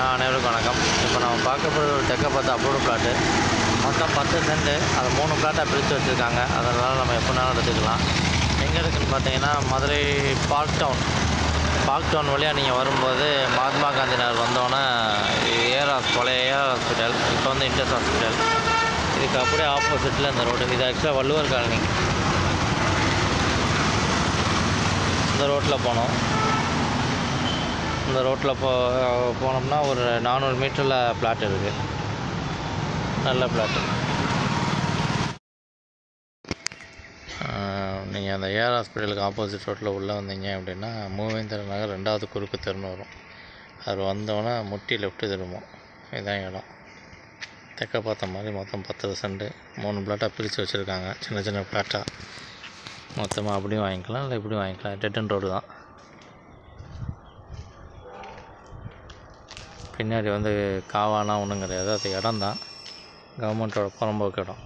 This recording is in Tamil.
அனைவருக்கும் வணக்கம். இப்போ நம்ம பார்க்க போகிற ஒரு தெற்க பார்த்து அப்ரூவ்டு பிளாட்டு. மொத்தம் 10 சென்ட். அதை 3 பிளாட்டாக பிரித்து வச்சுருக்காங்க. அதனால் நம்ம எப்போனாலும் எடுத்துக்கலாம். எங்கே இருக்குதுன்னு பார்த்தீங்கன்னா மதுரை பார்க் டவுன் வழியாக நீங்கள் வரும்போது மகாத்மா காந்தி நகர் வந்தோன்னே பழைய ஏஆர் ஹாஸ்பிட்டல், இப்போ வந்து இண்டஸ் ஹாஸ்பிட்டல், இதுக்கு அப்படியே ஆப்போசிட்டில் இந்த ரோடு. இது ஆக்சுவலாக வள்ளுவர் காலனி. இந்த ரோட்டில் போனோம். இந்த ரோட்டில் போனோம்னா ஒரு 400 மீட்டரில் பிளாட் இருக்குது. நல்ல பிளாட்டு. நீங்கள் அந்த ஏஆர் ஹாஸ்பிட்டலுக்கு ஆப்போசிட் ரோட்டில் உள்ளே வந்தீங்க அப்படின்னா மூவேந்தர் நகர் 2வது குறுக்கு தெருன்னு வரும். அது வந்தோன்னே முட்டி லெஃப்ட்டு திரும்பும். இதுதான் இடம். தெற்க பார்த்த மாதிரி மொத்தம் 10 சென்ட் 3 பிளாட்டாக பிரித்து வச்சுருக்காங்க. சின்ன சின்ன பிளாட்டாக மொத்தமாக அப்படியும் வாங்கிக்கலாம், இல்லை இப்படியும் வாங்கிக்கலாம். டெட் அண்ட் ரோடு தான். பின்னாடி வந்து காவானா ஒன்றும் கிடையாது. அது இடம் தான், கவர்மெண்ட்டோட புறம்போக்கு இடம்.